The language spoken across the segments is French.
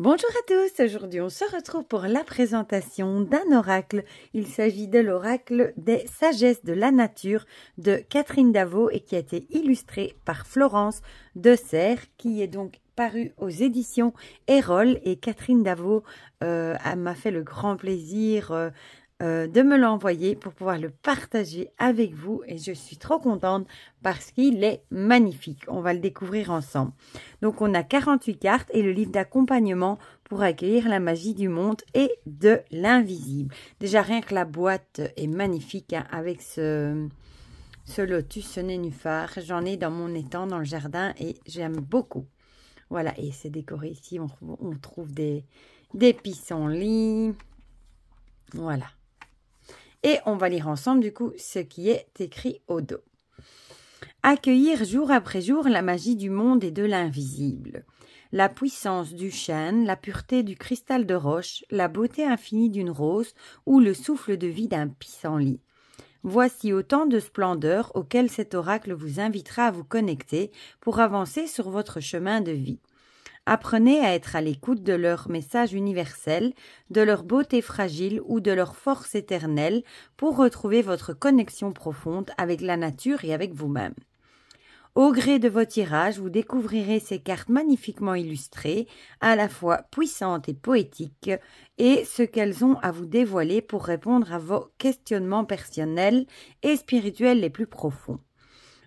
Bonjour à tous, aujourd'hui on se retrouve pour la présentation d'un oracle. Il s'agit de l'oracle des sagesses de la nature de Catherine Davot et qui a été illustré par Florence de Serres, qui est donc paru aux éditions Erol. Et Catherine Davot m'a fait le grand plaisir de me l'envoyer pour pouvoir le partager avec vous et je suis trop contente parce qu'il est magnifique. On va le découvrir ensemble. Donc on a 48 cartes et le livre d'accompagnement pour accueillir la magie du monde et de l'invisible. Déjà rien que la boîte est magnifique hein, avec ce lotus, ce nénuphar. J'en ai dans mon étang, dans le jardin et j'aime beaucoup. Voilà, et c'est décoré ici, on trouve des pissenlits. Voilà. Et on va lire ensemble du coup ce qui est écrit au dos. Accueillir jour après jour la magie du monde et de l'invisible. La puissance du chêne, la pureté du cristal de roche, la beauté infinie d'une rose ou le souffle de vie d'un pissenlit. Voici autant de splendeurs auxquelles cet oracle vous invitera à vous connecter pour avancer sur votre chemin de vie. Apprenez à être à l'écoute de leur message universel, de leur beauté fragile ou de leur force éternelle pour retrouver votre connexion profonde avec la nature et avec vous-même. Au gré de vos tirages, vous découvrirez ces cartes magnifiquement illustrées, à la fois puissantes et poétiques, et ce qu'elles ont à vous dévoiler pour répondre à vos questionnements personnels et spirituels les plus profonds.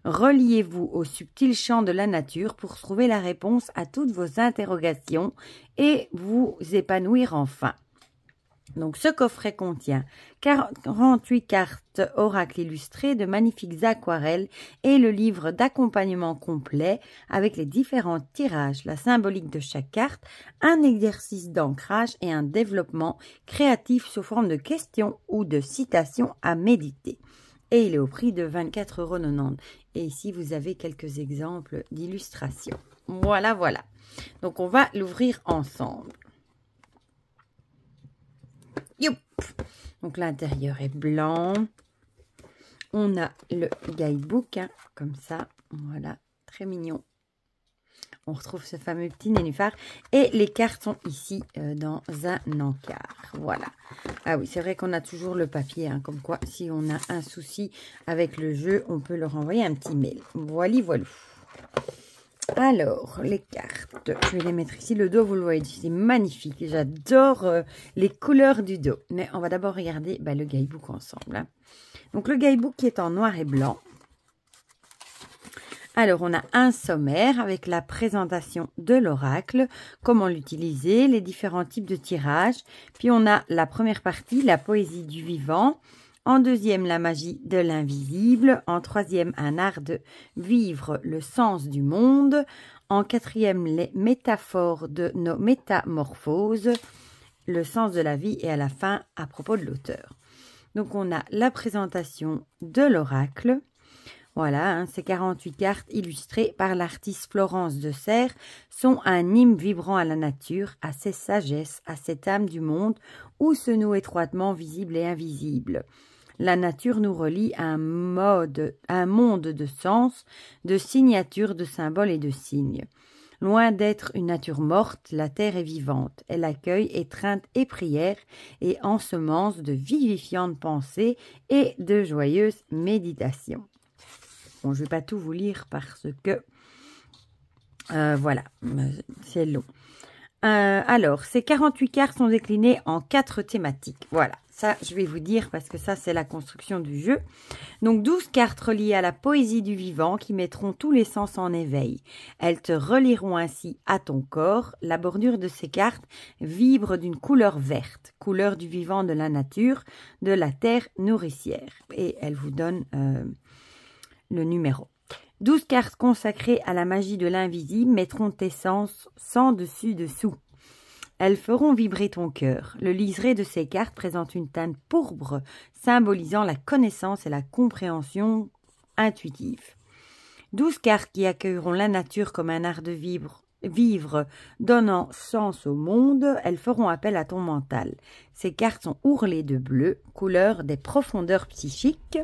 Reliez-vous au subtil champ de la nature pour trouver la réponse à toutes vos interrogations et vous épanouir enfin. Donc ce coffret contient 48 cartes oracles illustrées de magnifiques aquarelles et le livre d'accompagnement complet avec les différents tirages, la symbolique de chaque carte, un exercice d'ancrage et un développement créatif sous forme de questions ou de citations à méditer. Et il est au prix de 24,90 €. Et ici, vous avez quelques exemples d'illustrations. Voilà, voilà. Donc, on va l'ouvrir ensemble. Youp! Donc, l'intérieur est blanc. On a le guidebook, hein, comme ça. Voilà, très mignon. On retrouve ce fameux petit nénuphar. Et les cartes sont ici dans un encart. Voilà. Ah oui, c'est vrai qu'on a toujours le papier. Hein, comme quoi, si on a un souci avec le jeu, on peut leur envoyer un petit mail. Voilà, voilà. Alors, les cartes. Je vais les mettre ici. Le dos, vous le voyez, c'est magnifique. J'adore les couleurs du dos. Mais on va d'abord regarder le guidebook ensemble. Hein. Donc, le guidebook qui est en noir et blanc. Alors, on a un sommaire avec la présentation de l'oracle, comment l'utiliser, les différents types de tirages. Puis, on a la première partie, la poésie du vivant. En deuxième, la magie de l'invisible. En troisième, un art de vivre le sens du monde. En quatrième, les métaphores de nos métamorphoses, le sens de la vie. Et à la fin, à propos de l'auteur. Donc, on a la présentation de l'oracle. Voilà, hein, ces 48 cartes illustrées par l'artiste Florence de Serres sont un hymne vibrant à la nature, à ses sagesses, à cette âme du monde où se noue étroitement visible et invisible. La nature nous relie à un monde de sens, de signatures, de symboles et de signes. Loin d'être une nature morte, la terre est vivante. Elle accueille étreintes et prières et ensemence de vivifiantes pensées et de joyeuses méditations. Bon, je ne vais pas tout vous lire parce que, voilà, c'est long. Alors, ces 48 cartes sont déclinées en 4 thématiques. Voilà, ça, je vais vous dire parce que ça, c'est la construction du jeu. Donc, 12 cartes reliées à la poésie du vivant qui mettront tous les sens en éveil. Elles te relieront ainsi à ton corps. La bordure de ces cartes vibre d'une couleur verte, couleur du vivant de la nature, de la terre nourricière. Et elle vous donne le numéro. 12 cartes consacrées à la magie de l'invisible mettront tes sens sans dessus-dessous. Elles feront vibrer ton cœur. Le liseré de ces cartes présente une teinte pourpre, symbolisant la connaissance et la compréhension intuitive. 12 cartes qui accueilleront la nature comme un art de vivre, donnant sens au monde, elles feront appel à ton mental. Ces cartes sont ourlées de bleu, couleur des profondeurs psychiques.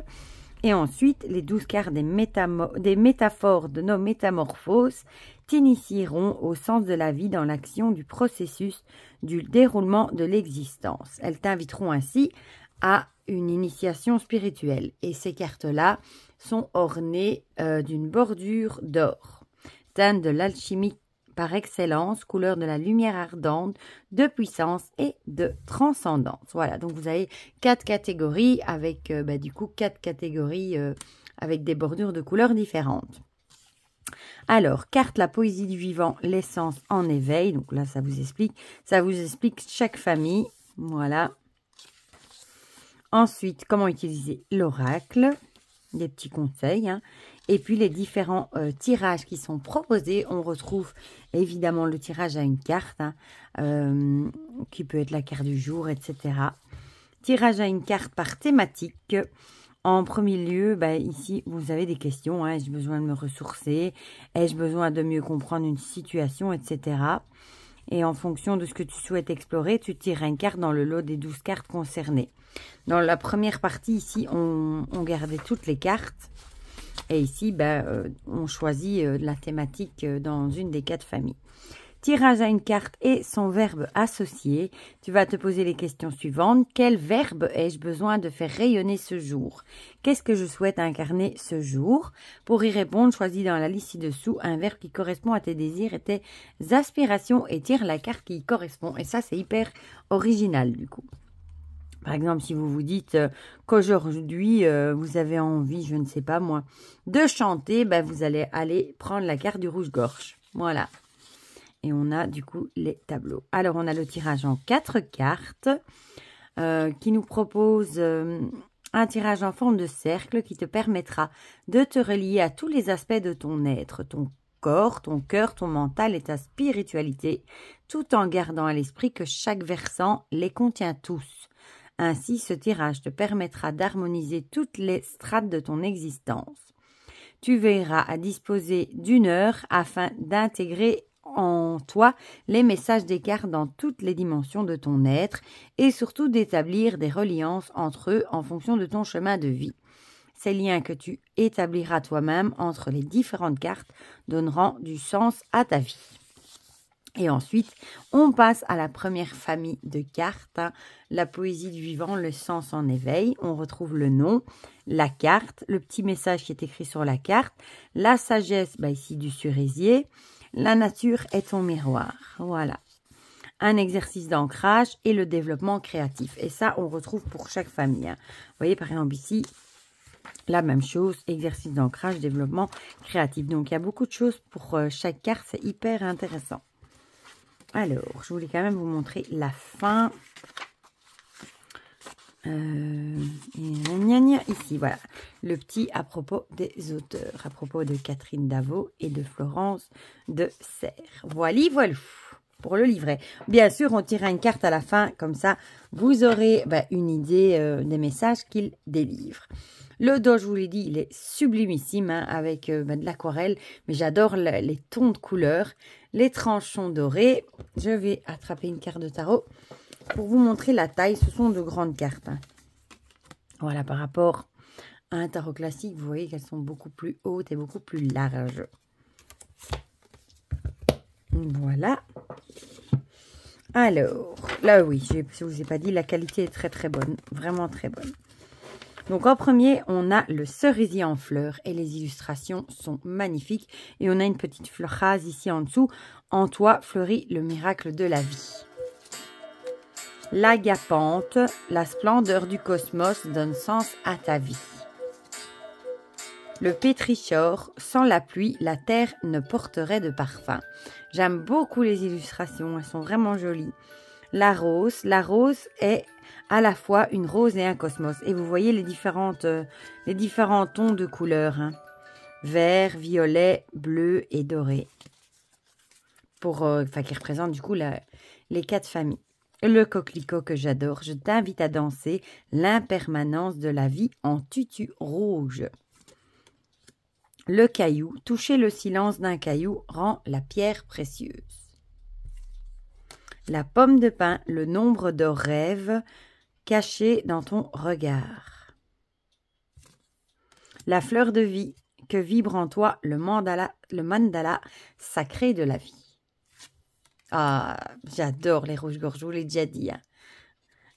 Et ensuite, les 12 cartes des métaphores de nos métamorphoses t'initieront au sens de la vie dans l'action du processus du déroulement de l'existence. Elles t'inviteront ainsi à une initiation spirituelle. Et ces cartes-là sont ornées d'une bordure d'or, teinte de l'alchimie par excellence, couleur de la lumière ardente, de puissance et de transcendance. Voilà, donc vous avez 4 catégories avec du coup 4 catégories avec des bordures de couleurs différentes. Alors, carte la poésie du vivant, l'essence en éveil. Donc là, ça vous explique chaque famille. Voilà. Ensuite, comment utiliser l'oracle, des petits conseils, hein. Et puis les différents tirages qui sont proposés. On retrouve évidemment le tirage à une carte, hein, qui peut être la carte du jour, etc. Tirage à une carte par thématique. En premier lieu, ici, vous avez des questions. Hein. Ai-je besoin de me ressourcer? Ai-je besoin de mieux comprendre une situation, etc. Et en fonction de ce que tu souhaites explorer, tu tires une carte dans le lot des 12 cartes concernées. Dans la première partie, ici, on gardait toutes les cartes. Et ici, on choisit la thématique dans une des 4 familles. Tirage à une carte et son verbe associé. Tu vas te poser les questions suivantes. Quel verbe ai-je besoin de faire rayonner ce jour? Qu'est-ce que je souhaite incarner ce jour? Pour y répondre, choisis dans la liste ci-dessous un verbe qui correspond à tes désirs et tes aspirations et tire la carte qui y correspond. Et ça, c'est hyper original du coup. Par exemple, si vous vous dites qu'aujourd'hui, vous avez envie, je ne sais pas moi, de chanter, vous allez aller prendre la carte du rouge-gorge. Voilà. Et on a du coup les tableaux. Alors, on a le tirage en 4 cartes qui nous propose un tirage en forme de cercle qui te permettra de te relier à tous les aspects de ton être, ton corps, ton cœur, ton mental et ta spiritualité, tout en gardant à l'esprit que chaque versant les contient tous. Ainsi, ce tirage te permettra d'harmoniser toutes les strates de ton existence. Tu verras à disposer d'1 heure afin d'intégrer en toi les messages des cartes dans toutes les dimensions de ton être et surtout d'établir des reliances entre eux en fonction de ton chemin de vie. Ces liens que tu établiras toi-même entre les différentes cartes donneront du sens à ta vie. Et ensuite, on passe à la première famille de cartes, hein, la poésie du vivant, le sens en éveil. On retrouve le nom, la carte, le petit message qui est écrit sur la carte, la sagesse, ici du cerisier, la nature est ton miroir. Voilà. Un exercice d'ancrage et le développement créatif. Et ça, on retrouve pour chaque famille. Hein. Vous voyez, par exemple, ici, la même chose, exercice d'ancrage, développement créatif. Donc, il y a beaucoup de choses pour chaque carte. C'est hyper intéressant. Alors, je voulais quand même vous montrer la fin. Ici, voilà. Le petit à propos des auteurs. À propos de Catherine Davot et de Florence de Serres. Voilà. Pour le livret. Bien sûr, on tirera une carte à la fin. Comme ça, vous aurez une idée des messages qu'il délivre. Le dos, je vous l'ai dit, il est sublimissime hein, avec de l'aquarelle. Mais j'adore les tons de couleurs. Les tranchons dorés. Je vais attraper une carte de tarot pour vous montrer la taille. Ce sont de grandes cartes. Hein. Voilà, par rapport à un tarot classique, vous voyez qu'elles sont beaucoup plus hautes et beaucoup plus larges. Voilà. Alors, là oui, je ne vous ai pas dit, la qualité est très très bonne. Vraiment très bonne. Donc en premier, on a le cerisier en fleurs et les illustrations sont magnifiques. Et on a une petite phrase ici en dessous. En toi fleurit le miracle de la vie. L'agapante, la splendeur du cosmos donne sens à ta vie. Le pétrichor, sans la pluie, la terre ne porterait de parfum. J'aime beaucoup les illustrations, elles sont vraiment jolies. La rose est à la fois une rose et un cosmos. Et vous voyez les différents tons de couleurs. Hein. Vert, violet, bleu et doré. Qui représentent du coup les 4 familles. Le coquelicot que j'adore, je t'invite à danser l'impermanence de la vie en tutu rouge. Le caillou, toucher le silence d'un caillou rend la pierre précieuse. La pomme de pin, le nombre de rêves cachés dans ton regard. La fleur de vie, que vibre en toi le mandala sacré de la vie. Ah, j'adore les rouges-gorges, je vous l'ai déjà dit. Hein.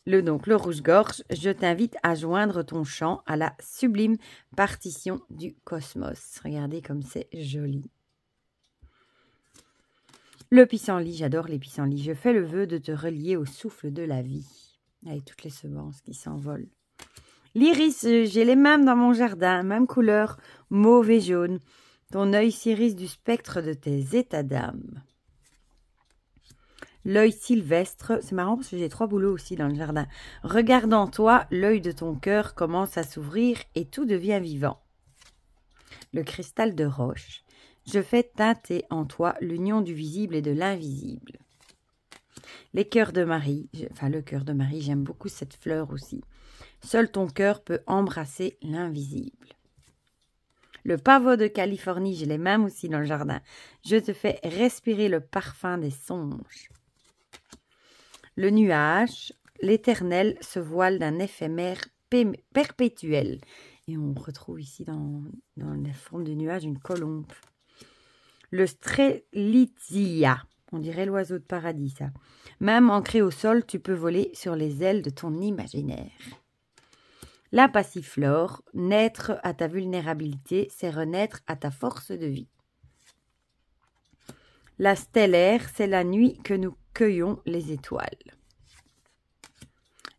Le rouge-gorge, je t'invite à joindre ton chant à la sublime partition du cosmos. Regardez comme c'est joli. Le pissenlit, j'adore les pissenlits. Je fais le vœu de te relier au souffle de la vie. Avec toutes les semences qui s'envolent. L'iris, j'ai les mêmes dans mon jardin, même couleur, mauve et jaune. Ton œil s'irise du spectre de tes états d'âme. L'œil sylvestre, c'est marrant parce que j'ai 3 bouleaux aussi dans le jardin. Regarde en toi, l'œil de ton cœur commence à s'ouvrir et tout devient vivant. Le cristal de roche, je fais teinter en toi l'union du visible et de l'invisible. Les cœurs de Marie, le cœur de Marie, j'aime beaucoup cette fleur aussi. Seul ton cœur peut embrasser l'invisible. Le pavot de Californie, j'ai les mêmes aussi dans le jardin. Je te fais respirer le parfum des songes. Le nuage, l'éternel se voile d'un éphémère perpétuel. Et on retrouve ici dans la forme du nuage une colombe. Le strelitzia, on dirait l'oiseau de paradis ça. Même ancré au sol, tu peux voler sur les ailes de ton imaginaire. La passiflore, naître à ta vulnérabilité, c'est renaître à ta force de vie. La stellaire, c'est la nuit que nous cueillons les étoiles.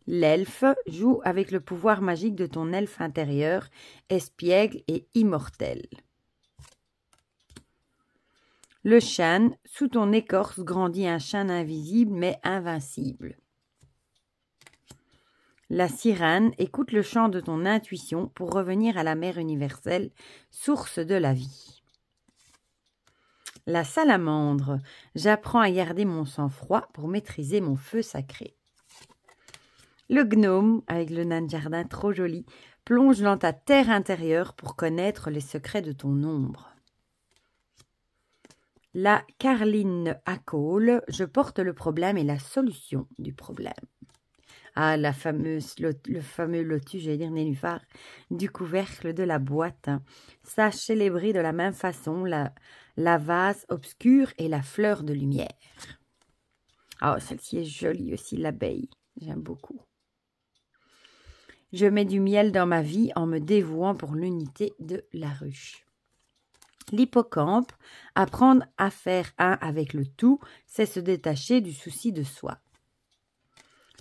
L'elfe joue avec le pouvoir magique de ton elfe intérieur, espiègle et immortel. Le chêne, sous ton écorce grandit un chêne invisible mais invincible. La sirène, écoute le chant de ton intuition pour revenir à la mer universelle, source de la vie. La salamandre, j'apprends à garder mon sang-froid pour maîtriser mon feu sacré. Le gnome, avec le nain de jardin trop joli, plonge dans ta terre intérieure pour connaître les secrets de ton ombre. La carline à Cole, je porte le problème et la solution du problème. Ah, le fameux lotus, j'allais dire nénuphar, du couvercle de la boîte. Sache célébrer de la même façon la vase obscure et la fleur de lumière. Oh, celle-ci est jolie aussi, l'abeille. J'aime beaucoup. Je mets du miel dans ma vie en me dévouant pour l'unité de la ruche. L'hippocampe, apprendre à faire un avec le tout, c'est se détacher du souci de soi.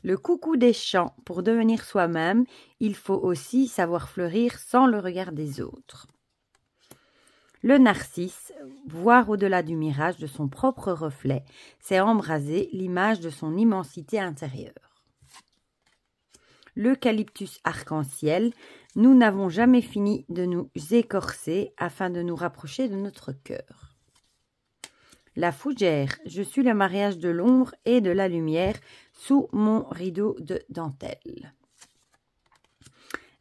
Le coucou des champs, pour devenir soi-même, il faut aussi savoir fleurir sans le regard des autres. Le narcisse, voir au-delà du mirage de son propre reflet, c'est embraser l'image de son immensité intérieure. L'eucalyptus arc-en-ciel, nous n'avons jamais fini de nous écorcer afin de nous rapprocher de notre cœur. La fougère, je suis le mariage de l'ombre et de la lumière sous mon rideau de dentelle.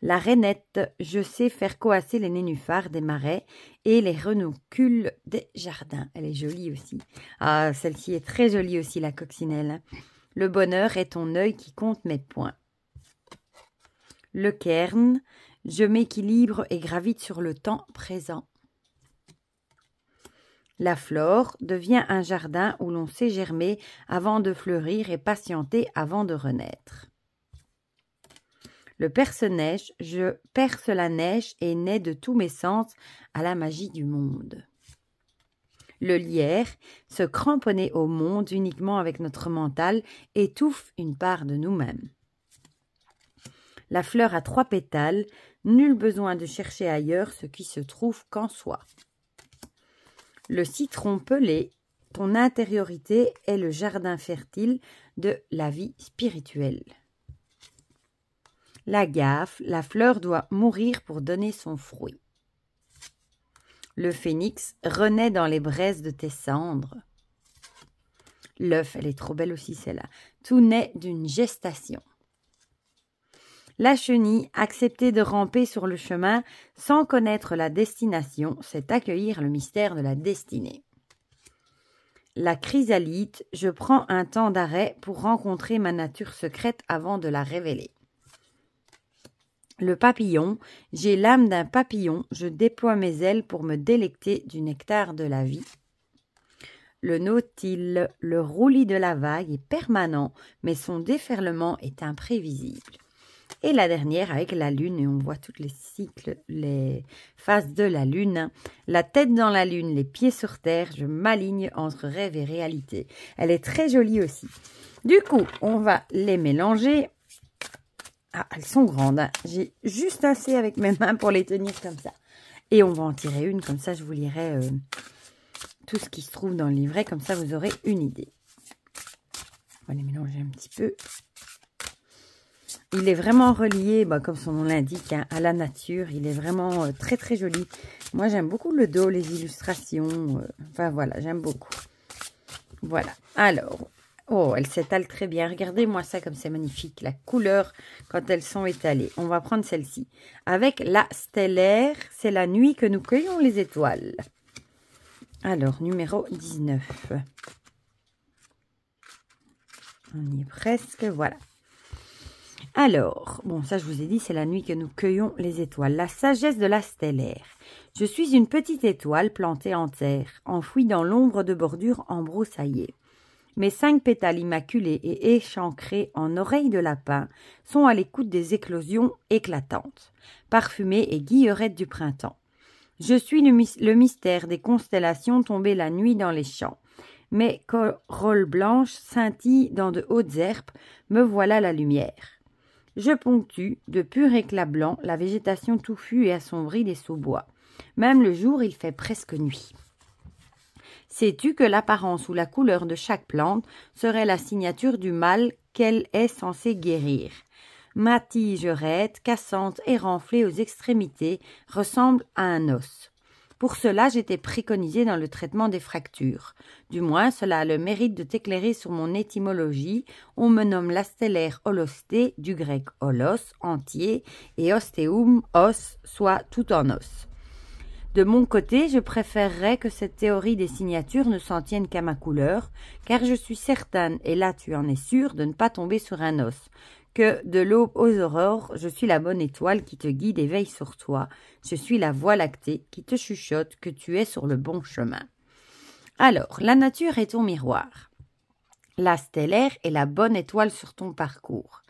La rainette, je sais faire coasser les nénuphars des marais et les renoncules des jardins. Elle est jolie aussi. Ah, celle-ci est très jolie aussi, la coccinelle. Le bonheur est ton œil qui compte mes points. Le cairn, je m'équilibre et gravite sur le temps présent. La flore devient un jardin où l'on sait germer avant de fleurir et patienter avant de renaître. Le perce-neige, je perce la neige et nais de tous mes sens à la magie du monde. Le lierre, se cramponner au monde uniquement avec notre mental, étouffe une part de nous-mêmes. La fleur à 3 pétales, nul besoin de chercher ailleurs ce qui se trouve qu'en soi. Le citron pelé, ton intériorité est le jardin fertile de la vie spirituelle. La gaffe, la fleur doit mourir pour donner son fruit. Le phénix renaît dans les braises de tes cendres. L'œuf, elle est trop belle aussi celle-là. Tout naît d'une gestation. La chenille, accepter de ramper sur le chemin sans connaître la destination, c'est accueillir le mystère de la destinée. La chrysalide, je prends un temps d'arrêt pour rencontrer ma nature secrète avant de la révéler. Le papillon, j'ai l'âme d'un papillon, je déploie mes ailes pour me délecter du nectar de la vie. Le nautile, le roulis de la vague est permanent, mais son déferlement est imprévisible. Et la dernière avec la lune, et on voit tous les cycles, les phases de la lune. La tête dans la lune, les pieds sur terre, je m'aligne entre rêve et réalité. Elle est très jolie aussi. Du coup, on va les mélanger. Ah, elles sont grandes, hein. J'ai juste assez avec mes mains pour les tenir comme ça. Et on va en tirer une, comme ça je vous lirai tout ce qui se trouve dans le livret, comme ça vous aurez une idée. On va les mélanger un petit peu. Il est vraiment relié, comme son nom l'indique, hein, à la nature. Il est vraiment très très joli. Moi j'aime beaucoup le dos, les illustrations. Enfin voilà, j'aime beaucoup. Voilà. Alors, oh, elles s'étalent très bien. Regardez-moi ça comme c'est magnifique. La couleur quand elles sont étalées. On va prendre celle-ci. Avec la stellaire, c'est la nuit que nous cueillons les étoiles. Alors, numéro 19. On y est presque, voilà. Alors, bon, ça je vous ai dit, c'est la nuit que nous cueillons les étoiles. La sagesse de la stellaire. Je suis une petite étoile plantée en terre, enfouie dans l'ombre de bordures embroussaillées. Mes 5 pétales immaculés et échancrés en oreilles de lapin sont à l'écoute des éclosions éclatantes, parfumées et guillerettes du printemps. Je suis le mystère des constellations tombées la nuit dans les champs. Mes corolles blanches scintillent dans de hautes herbes, me voilà la lumière. Je ponctue de pur éclat blanc la végétation touffue et assombrie des sous-bois. Même le jour, il fait presque nuit. Sais-tu que l'apparence ou la couleur de chaque plante serait la signature du mal qu'elle est censée guérir? Ma tige raide, cassante et renflée aux extrémités ressemble à un os. Pour cela, j'étais préconisée dans le traitement des fractures. Du moins, cela a le mérite de t'éclairer sur mon étymologie. On me nomme la stellaire holosté, du grec holos, entier, et ostéum, os, soit tout en os. De mon côté, je préférerais que cette théorie des signatures ne s'en tienne qu'à ma couleur, car je suis certaine, et là tu en es sûre, de ne pas tomber sur un os. Que de l'aube aux aurores, je suis la bonne étoile qui te guide et veille sur toi. Je suis la voie lactée qui te chuchote que tu es sur le bon chemin. Alors, la nature est ton miroir. La stellaire est la bonne étoile sur ton parcours.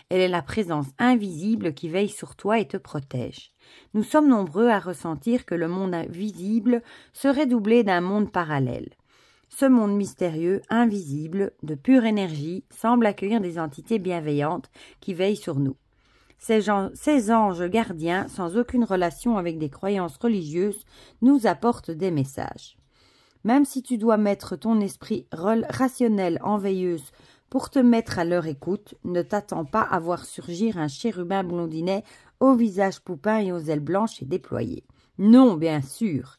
Elle est la présence invisible qui veille sur toi et te protège. Nous sommes nombreux à ressentir que le monde invisible serait doublé d'un monde parallèle. Ce monde mystérieux, invisible, de pure énergie, semble accueillir des entités bienveillantes qui veillent sur nous. Ces anges gardiens, sans aucune relation avec des croyances religieuses, nous apportent des messages. Même si tu dois mettre ton esprit rationnel en veilleuse pour te mettre à leur écoute, ne t'attends pas à voir surgir un chérubin blondinet au visage poupin et aux ailes blanches et déployées. Non, bien sûr.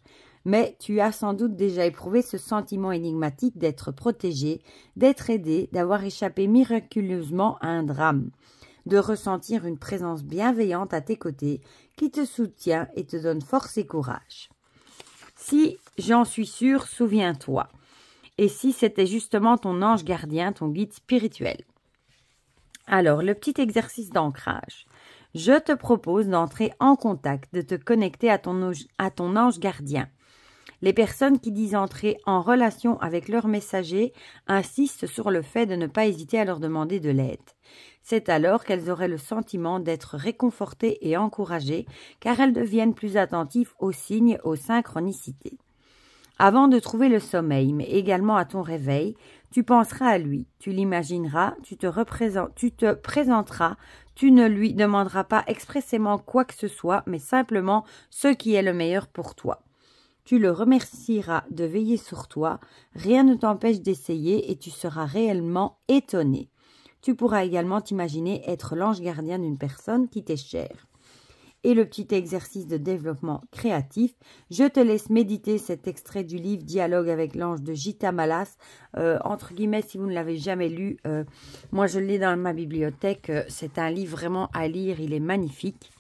Mais tu as sans doute déjà éprouvé ce sentiment énigmatique d'être protégé, d'être aidé, d'avoir échappé miraculeusement à un drame, de ressentir une présence bienveillante à tes côtés qui te soutient et te donne force et courage. Si, j'en suis sûre, souviens-toi. Et si c'était justement ton ange gardien, ton guide spirituel? Alors, le petit exercice d'ancrage. Je te propose d'entrer en contact, de te connecter à ton ange gardien. Les personnes qui disent entrer en relation avec leur messager insistent sur le fait de ne pas hésiter à leur demander de l'aide. C'est alors qu'elles auraient le sentiment d'être réconfortées et encouragées, car elles deviennent plus attentives aux signes, aux synchronicités. Avant de trouver le sommeil, mais également à ton réveil, tu penseras à lui, tu l'imagineras, tu te présenteras, tu ne lui demanderas pas expressément quoi que ce soit, mais simplement ce qui est le meilleur pour toi. Tu le remercieras de veiller sur toi, rien ne t'empêche d'essayer et tu seras réellement étonné. Tu pourras également t'imaginer être l'ange gardien d'une personne qui t'est chère. Et le petit exercice de développement créatif, je te laisse méditer cet extrait du livre Dialogue avec l'ange de Gita Malas. Entre guillemets, si vous ne l'avez jamais lu, moi je l'ai dans ma bibliothèque. C'est un livre vraiment à lire, il est magnifique.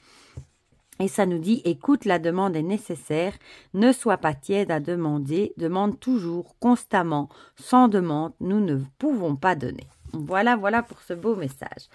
Et ça nous dit, écoute, la demande est nécessaire, ne sois pas tiède à demander, demande toujours, constamment, sans demande, nous ne pouvons pas donner. Voilà, voilà pour ce beau message.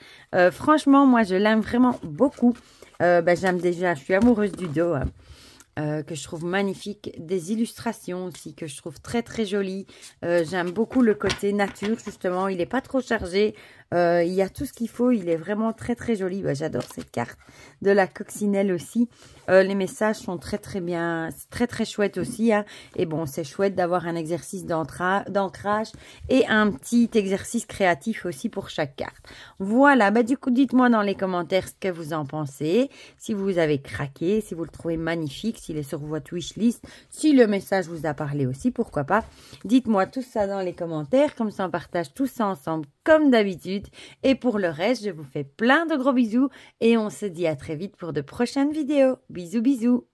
Franchement, moi, je l'aime vraiment beaucoup. J'aime déjà, je suis amoureuse du dos, hein, que je trouve magnifique. Des illustrations aussi que je trouve très, très jolies. J'aime beaucoup le côté nature, justement. Il n'est pas trop chargé. Il y a tout ce qu'il faut. Il est vraiment très, très joli. J'adore cette carte de la coccinelle aussi. Les messages sont très, très bien. C'est très, très chouette aussi, hein. Et bon, c'est chouette d'avoir un exercice d'ancrage et un petit exercice créatif aussi pour chaque carte. Voilà. Du coup, dites-moi dans les commentaires ce que vous en pensez. Si vous avez craqué, si vous le trouvez magnifique, s'il est sur votre wishlist, si le message vous a parlé aussi, pourquoi pas. Dites-moi tout ça dans les commentaires. Comme ça, on partage tout ça ensemble comme d'habitude. Et pour le reste, je vous fais plein de gros bisous et on se dit à très vite pour de prochaines vidéos. Bisous, bisous.